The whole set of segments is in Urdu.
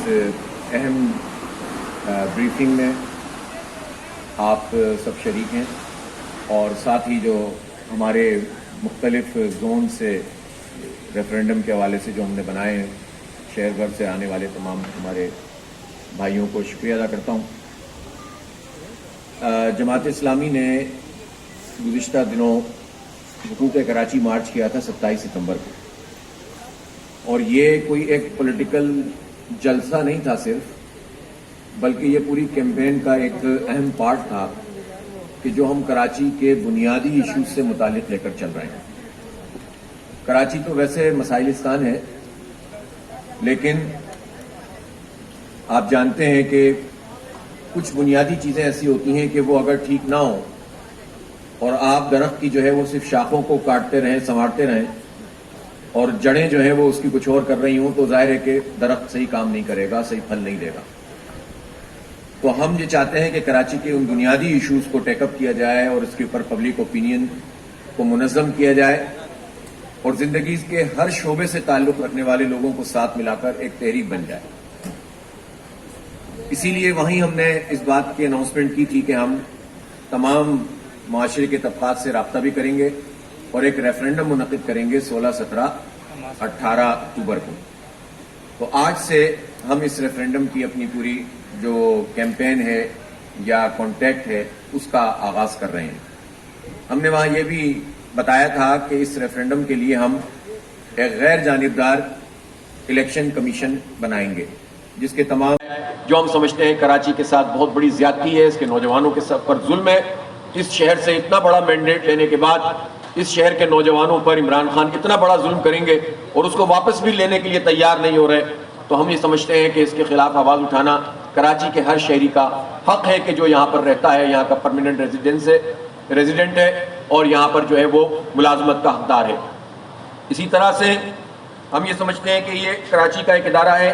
اہم بریفنگ میں آپ سب شریک ہیں اور ساتھ ہی جو ہمارے مختلف زون سے ریفرینڈم کے حوالے سے جو ہم نے بنائے ہیں، شہر بھر سے آنے والے تمام ہمارے بھائیوں کو شکریہ ادا کرتا ہوں۔ جماعت اسلامی نے گزشتہ دنوں حقوق کراچی مارچ کیا تھا 27 ستمبر کو، اور یہ کوئی ایک پولیٹیکل جلسہ نہیں تھا صرف، بلکہ یہ پوری کیمپین کا ایک اہم پارٹ تھا کہ جو ہم کراچی کے بنیادی ایشوز سے متعلق لے کر چل رہے ہیں۔ کراچی تو ویسے مسائلستان ہے، لیکن آپ جانتے ہیں کہ کچھ بنیادی چیزیں ایسی ہوتی ہیں کہ وہ اگر ٹھیک نہ ہوں اور آپ درخت کی جو ہے وہ صرف شاخوں کو کاٹتے رہیں، سنوارتے رہیں، اور جڑیں جو ہیں وہ اس کی کچھ اور کر رہی ہوں، تو ظاہر ہے کہ درخت صحیح کام نہیں کرے گا، صحیح پھل نہیں دے گا۔ تو ہم یہ چاہتے ہیں کہ کراچی کے ان بنیادی ایشوز کو ٹیک اپ کیا جائے اور اس کے اوپر پبلک اوپینین کو منظم کیا جائے اور زندگی کے ہر شعبے سے تعلق رکھنے والے لوگوں کو ساتھ ملا کر ایک تحریک بن جائے۔ اسی لیے وہیں ہم نے اس بات کی اناؤنسمنٹ کی تھی کہ ہم تمام معاشرے کے طبقات سے رابطہ بھی کریں گے اور ایک ریفرینڈم منعقد کریں گے 16، 17، 18 اکتوبر کو۔ تو آج سے ہم اس ریفرینڈم کی اپنی پوری جو کیمپین ہے یا کانٹیکٹ ہے اس کا آغاز کر رہے ہیں۔ ہم نے وہاں یہ بھی بتایا تھا کہ اس ریفرینڈم کے لیے ہم ایک غیر جانبدار الیکشن کمیشن بنائیں گے، جس کے تمام جو ہم سمجھتے ہیں کراچی کے ساتھ بہت بڑی زیادتی ہے، اس کے نوجوانوں کے سب پر ظلم ہے۔ اس شہر سے اتنا بڑا مینڈیٹ لینے کے بعد اس شہر کے نوجوانوں پر عمران خان اتنا بڑا ظلم کریں گے اور اس کو واپس بھی لینے کے لیے تیار نہیں ہو رہے، تو ہم یہ سمجھتے ہیں کہ اس کے خلاف آواز اٹھانا کراچی کے ہر شہری کا حق ہے کہ جو یہاں پر رہتا ہے، یہاں کا پرماننٹ ریزیڈنٹ ہے اور یہاں پر جو ہے وہ ملازمت کا حقدار ہے۔ اسی طرح سے ہم یہ سمجھتے ہیں کہ یہ کراچی کا ایک ادارہ ہے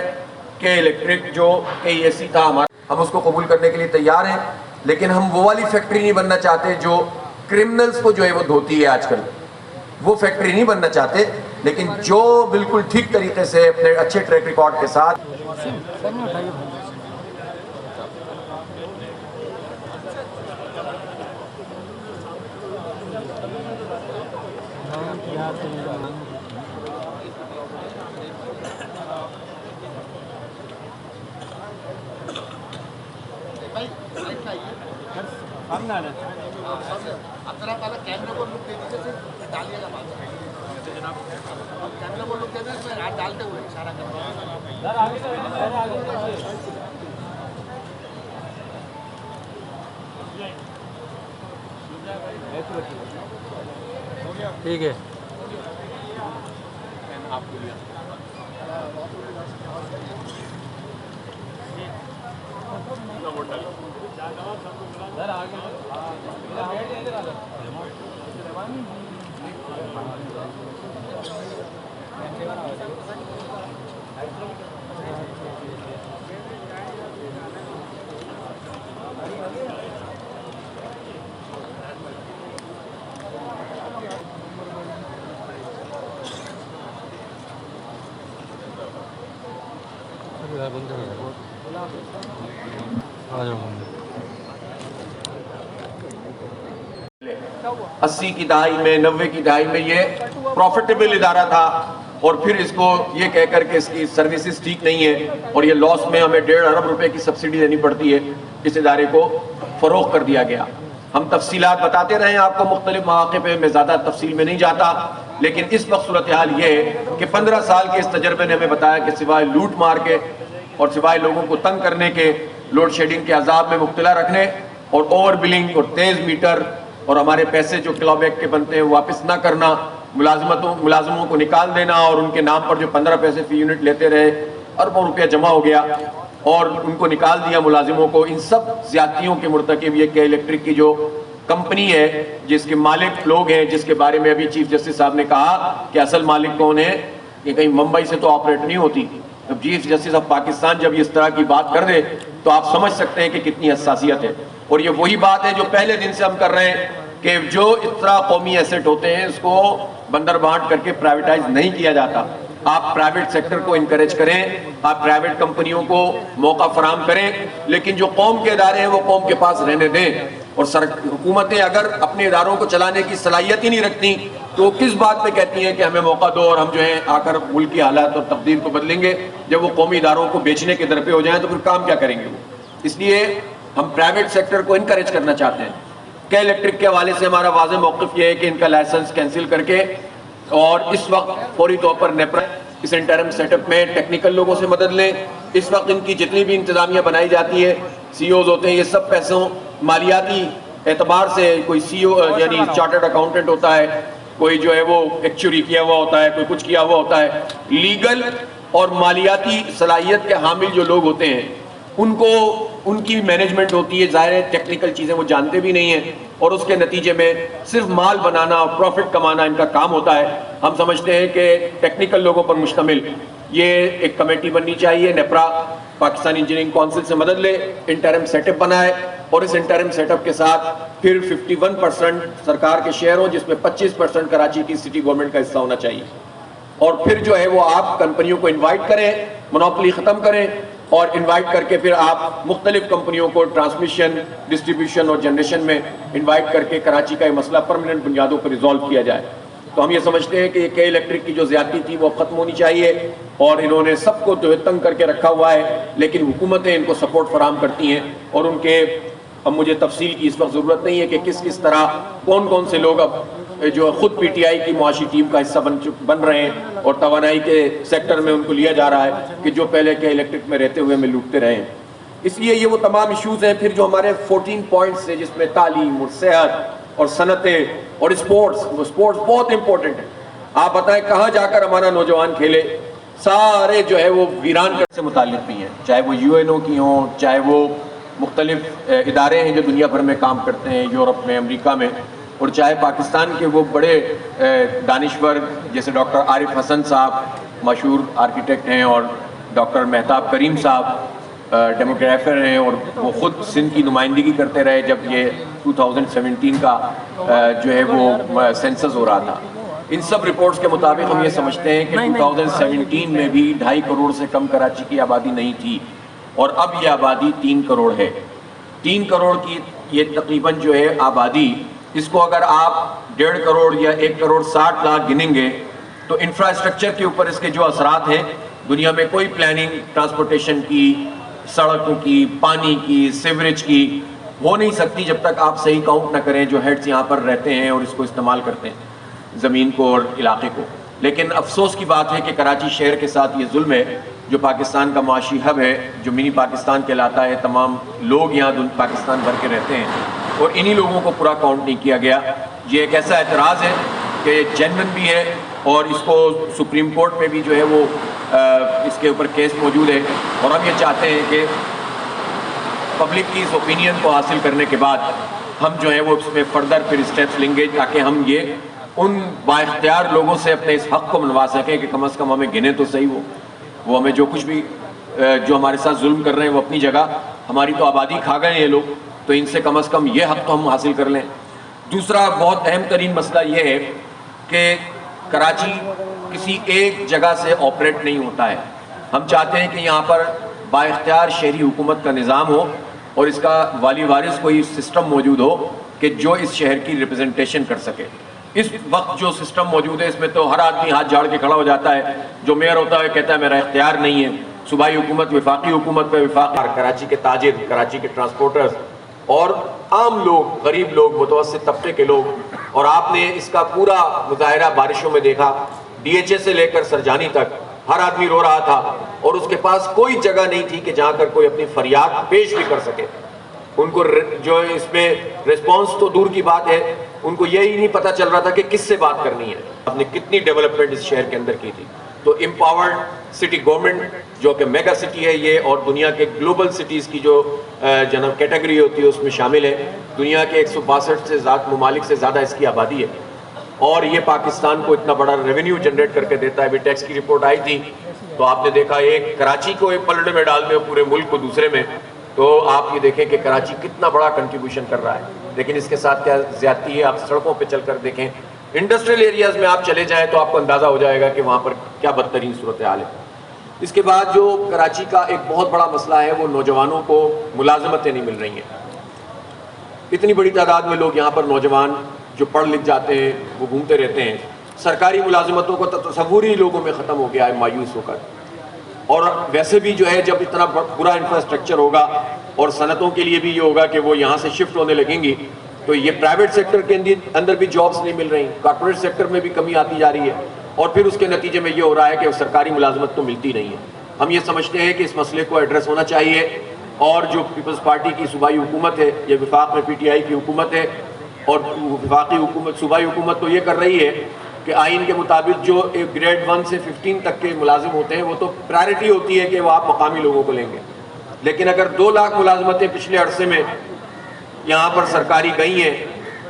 کہ الیکٹرک جو AESC تھا ہم اس کو قبول کرنے کے لیے تیار ہیں، لیکن ہم وہ والی فیکٹری نہیں بننا چاہتے جو کرمنلز کو جو ہے وہ دھوتی ہے آج کل۔ وہ فیکٹری نہیں بننا چاہتے، لیکن جو بالکل ٹھیک طریقے سے اپنے اچھے ٹریک ریکارڈ کے ساتھ ٹھیک ہے۔ اسی کی دہائی میں، 90 کی دہائی میں یہ پروفیٹیبل ادارہ تھا، اور پھر اس کو یہ کہہ کر کہ اس کی سروسز ٹھیک نہیں ہے اور یہ لاس میں ہمیں 1.5 ارب روپے کی سبسڈی دینی پڑتی ہے، اس ادارے کو فروغ کر دیا گیا۔ ہم تفصیلات بتاتے رہے ہیں آپ کو مختلف مواقع پہ، میں زیادہ تفصیل میں نہیں جاتا، لیکن اس وقت صورتحال یہ ہے کہ 15 سال کے اس تجربے نے ہمیں بتایا کہ سوائے لوٹ مار کے اور سوائے لوگوں کو تنگ کرنے کے، لوڈ شیڈنگ کے عذاب میں مبتلا رکھنے اور اوور بلنگ اور تیز میٹر اور ہمارے پیسے جو کلو بیک کے بنتے ہیں واپس نہ کرنا، ملازموں کو نکال دینا اور ان کے نام پر جو 15 پیسے فی یونٹ لیتے رہے، اربوں روپیہ جمع ہو گیا اور ان کو نکال دیا ملازموں کو۔ ان سب زیادتیوں کے مرتکب یہ کہ الیکٹرک کی جو کمپنی ہے جس کے مالک لوگ ہیں، جس کے بارے میں ابھی چیف جسٹس صاحب نے کہا کہ اصل مالک کون ہے، یہ کہیں ممبئی سے تو آپریٹ نہیں ہوتی۔ اب چیف جسٹس آف پاکستان جب اس طرح کی بات کر دے تو آپ سمجھ سکتے ہیں کہ کتنی حساسیت ہے، اور یہ وہی بات ہے جو پہلے دن سے ہم کر رہے ہیں کہ جو اس طرح قومی ایسٹ ہوتے ہیں اس کو بندر بانٹ کر کے پرائیویٹائز نہیں کیا جاتا۔ آپ پرائیویٹ سیکٹر کو انکریج کریں، آپ پرائیویٹ کمپنیوں کو موقع فراہم کریں، لیکن جو قوم کے ادارے ہیں وہ قوم کے پاس رہنے دیں. اور حکومتیں اگر اپنے اداروں کو چلانے کی صلاحیت ہی نہیں رکھتی تو کس بات پہ کہتی ہیں کہ ہمیں موقع دو اور ہم جو ہیں آ کر ملک کی حالات اور تقدیر کو بدلیں گے. جب وہ قومی اداروں کو بیچنے کے در پہ ہو جائیں تو پھر کام کیا کریں گے وہ. اس لیے ہم پرائیویٹ سیکٹر کو انکریج کرنا چاہتے ہیں. کے الیکٹرک کے حوالے سے ہمارا واضح موقف یہ ہے کہ ان کا لائسنس کینسل کر کے اور اس وقت فوری طور پر نیپرا اس انٹرم سیٹ اپ میں ٹیکنیکل لوگوں سے مدد لیں. اس وقت ان کی جتنی بھی انتظامیہ بنائی جاتی ہے، سی اوز ہوتے ہیں، یہ سب پیسوں مالیاتی اعتبار سے، کوئی سی او یعنی چارٹرڈ اکاؤنٹنٹ ہوتا ہے، کوئی جو ہے وہ ایکچوری کیا ہوا ہوتا ہے، کوئی کچھ کیا ہوا ہوتا ہے. لیگل اور مالیاتی صلاحیت کے حامل جو لوگ ہوتے ہیں ان کو ان کی مینجمنٹ ہوتی ہے. ظاہر ہے ٹیکنیکل چیزیں وہ جانتے بھی نہیں ہیں اور اس کے نتیجے میں صرف مال بنانا اور پروفٹ کمانا ان کا کام ہوتا ہے. ہم سمجھتے ہیں کہ ٹیکنیکل لوگوں پر مشتمل یہ ایک کمیٹی بننی چاہیے. نیپرا پاکستان انجینئرنگ کونسل سے مدد لے، انٹرم سیٹ اپ بنائے اور اس انٹرم سیٹ اپ کے ساتھ پھر 51% سرکار کے شیئر ہوں، جس میں 25% کراچی کی سٹی گورنمنٹ کا حصہ ہونا چاہیے. اور پھر جو ہے وہ آپ کمپنیوں کو انوائٹ کریں، مونوپلی ختم کریں اور انوائٹ کر کے پھر آپ مختلف کمپنیوں کو ٹرانسمیشن، ڈسٹریبیوشن اور جنریشن میں انوائٹ کر کے کراچی کا یہ مسئلہ پرماننٹ بنیادوں پر ریزالو کیا جائے. تو ہم یہ سمجھتے ہیں کہ یہ کے الیکٹرک کی جو زیادتی تھی وہ ختم ہونی چاہیے اور انہوں نے سب کو تنگ کر کے رکھا ہوا ہے، لیکن حکومتیں ان کو سپورٹ فراہم کرتی ہیں اور ان کے اب مجھے تفصیل کی اس وقت ضرورت نہیں ہے کہ کس طرح کون سے لوگ اب جو خود پی ٹی آئی کی معاشی ٹیم کا حصہ بن رہے ہیں اور توانائی کے سیکٹر میں ان کو لیا جا رہا ہے کہ جو پہلے کے الیکٹرک میں رہتے ہوئے ہمیں لوٹتے رہے ہیں. اس لیے یہ وہ تمام ایشوز ہیں. پھر جو ہمارے 14 پوائنٹس ہیں جس میں تعلیم اور صحت اور صنعتیں اور اسپورٹس بہت امپورٹنٹ ہے. آپ بتائیں کہاں جا کر ہمارا نوجوان کھیلے؟ سارے جو ہے وہ ویران کر سے متعلق بھی ہیں، چاہے وہ یو این او کی ہوں، چاہے وہ مختلف ادارے ہیں جو دنیا بھر میں کام کرتے ہیں، یورپ میں، امریکہ میں، اور چاہے پاکستان کے وہ بڑے دانشور جیسے ڈاکٹر عارف حسن صاحب مشہور آرکیٹیکٹ ہیں، اور ڈاکٹر مہتاب کریم صاحب ڈیموگرافر ہیں اور وہ خود سندھ کی نمائندگی کرتے رہے جب یہ 2017 کا جو ہے وہ سینسس ہو رہا تھا. ان سب رپورٹس کے مطابق ہم یہ سمجھتے ہیں کہ 2017 میں بھی 2.5 کروڑ سے کم کراچی کی آبادی نہیں تھی اور اب یہ آبادی 3 کروڑ ہے. 3 کروڑ کی یہ تقریباً جو ہے آبادی، اس کو اگر آپ 1.5 کروڑ یا 1 کروڑ 60 لاکھ گنیں گے تو انفراسٹرکچر کے اوپر اس کے جو اثرات ہیں، دنیا میں کوئی پلاننگ ٹرانسپورٹیشن کی، سڑکوں کی، پانی کی، سیوریج کی ہو نہیں سکتی جب تک آپ صحیح کاؤنٹ نہ کریں جو ہیڈز یہاں پر رہتے ہیں اور اس کو استعمال کرتے ہیں زمین کو اور علاقے کو. لیکن افسوس کی بات ہے کہ کراچی شہر کے ساتھ یہ ظلم ہے، جو پاکستان کا معاشی ہب ہے، جو منی پاکستان کہلاتا ہے، تمام لوگ یہاں پاکستان بھر کے رہتے ہیں اور انہی لوگوں کو پورا کاؤنٹ نہیں کیا گیا. یہ ایک ایسا اعتراض ہے کہ جینوئن بھی ہے اور اس کو سپریم کورٹ میں بھی جو ہے وہ اس کے اوپر کیس موجود ہے اور ہم یہ چاہتے ہیں کہ پبلک کی اس اوپینین کو حاصل کرنے کے بعد ہم جو ہے وہ اس میں فردر پھر اسٹیپس لیں گے تاکہ ہم یہ ان با اختیار لوگوں سے اپنے اس حق کو منوا سکیں کہ کم از کم ہمیں گنے تو صحیح وہ ہمیں جو کچھ بھی جو ہمارے ساتھ ظلم کر رہے ہیں وہ اپنی جگہ، ہماری تو آبادی کھا گئے ہیں یہ لوگ، تو ان سے کم از کم یہ حق تو ہم حاصل کر لیں. دوسرا بہت اہم ترین مسئلہ یہ ہے کہ کراچی کسی ایک جگہ سے آپریٹ نہیں ہوتا ہے. ہم چاہتے ہیں کہ یہاں پر با اختیار شہری حکومت کا نظام ہو اور اس کا والی وارث کوئی سسٹم موجود ہو کہ جو اس شہر کی ریپرزنٹیشن کر سکے. اس وقت جو سسٹم موجود ہے اس میں تو ہر آدمی ہاتھ جھاڑ کے کھڑا ہو جاتا ہے. جو میئر ہوتا ہے کہتا ہے میرا اختیار نہیں ہے. صوبائی حکومت وفاقی حکومت پہ کراچی کے تاجر، کراچی کے ٹرانسپورٹرز اور عام لوگ، غریب لوگ، متوسط طبقے کے لوگ. اور آپ نے اس کا پورا مظاہرہ بارشوں میں دیکھا، ڈی ایچ اے سے لے کر سرجانی تک ہر آدمی رو رہا تھا اور اس کے پاس کوئی جگہ نہیں تھی کہ جہاں کر کوئی اپنی فریاد پیش بھی کر سکے. ان کو جو اس میں ریسپانس تو دور کی بات ہے، ان کو یہی نہیں پتا چل رہا تھا کہ کس سے بات کرنی ہے. آپ نے کتنی ڈیولپمنٹ اس شہر کے اندر کی تھی. تو امپاورڈ سٹی گورنمنٹ جو کہ میگا سٹی ہے یہ، اور دنیا کے گلوبل سٹیز کی جو جناب کیٹیگری ہوتی ہے اس میں شامل ہے. دنیا کے 162 سے زیادہ ممالک سے زیادہ اس کی آبادی ہے اور یہ پاکستان کو اتنا بڑا ریونیو جنریٹ کر کے دیتا ہے. ابھی ٹیکس کی رپورٹ آئی تھی تو آپ نے دیکھا ایک کراچی کو ایک پلڑے میں ڈال دیں پورے ملک کو دوسرے میں، تو آپ یہ دیکھیں کہ کراچی کتنا بڑا کنٹریبیوشن کر رہا ہے. لیکن اس کے ساتھ کیا زیادتی ہے، آپ سڑکوں پہ چل کر دیکھیں انڈسٹریل ایریاز میں آپ چلے جائیں تو آپ کو اندازہ ہو جائے گا کہ وہاں پر کیا بدترین صورتحال ہے. اس کے بعد جو کراچی کا ایک بہت بڑا مسئلہ ہے وہ نوجوانوں کو ملازمتیں نہیں مل رہی ہیں. اتنی بڑی تعداد میں لوگ یہاں پر نوجوان جو پڑھ لکھ جاتے ہیں وہ گھومتے رہتے ہیں. سرکاری ملازمتوں کا تصور ہی لوگوں میں ختم ہو گیا ہے مایوس ہو کر. اور ویسے بھی جو ہے جب اتنا برا انفراسٹرکچر ہوگا اور صنعتوں کے لیے بھی یہ ہوگا کہ وہ یہاں سے شفٹ ہونے لگیں گی تو یہ پرائیویٹ سیکٹر کے اندر بھی جابز نہیں مل رہی, کارپوریٹ سیکٹر میں بھی کمی آتی جا رہی ہے, اور پھر اس کے نتیجے میں یہ ہو رہا ہے کہ سرکاری ملازمت تو ملتی نہیں ہے. ہم یہ سمجھتے ہیں کہ اس مسئلے کو ایڈریس ہونا چاہیے, اور جو پیپلز پارٹی کی صوبائی حکومت ہے, یہ وفاق میں پی ٹی آئی کی حکومت ہے, اور وفاقی حکومت صوبائی حکومت تو یہ کر رہی ہے کہ آئین کے مطابق جو گریڈ 1 سے 15 تک کے ملازم ہوتے ہیں وہ تو پرائرٹی ہوتی ہے کہ وہ آپ مقامی لوگوں کو لیں گے. لیکن اگر 2 لاکھ ملازمتیں پچھلے عرصے میں یہاں پر سرکاری گئی ہیں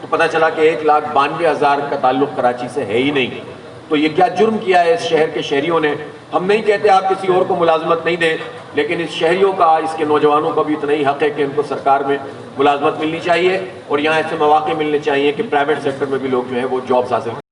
تو پتہ چلا کہ 1,92,000 کا تعلق کراچی سے ہے ہی نہیں. تو یہ کیا جرم کیا ہے اس شہر کے شہریوں نے؟ ہم نہیں کہتے آپ کسی اور کو ملازمت نہیں دیں, لیکن اس شہریوں کا, اس کے نوجوانوں کا بھی اتنا ہی حق ہے کہ ان کو سرکار میں ملازمت ملنی چاہیے, اور یہاں ایسے مواقع ملنے چاہیے کہ پرائیویٹ سیکٹر میں بھی لوگ جو ہے وہ جابز حاصل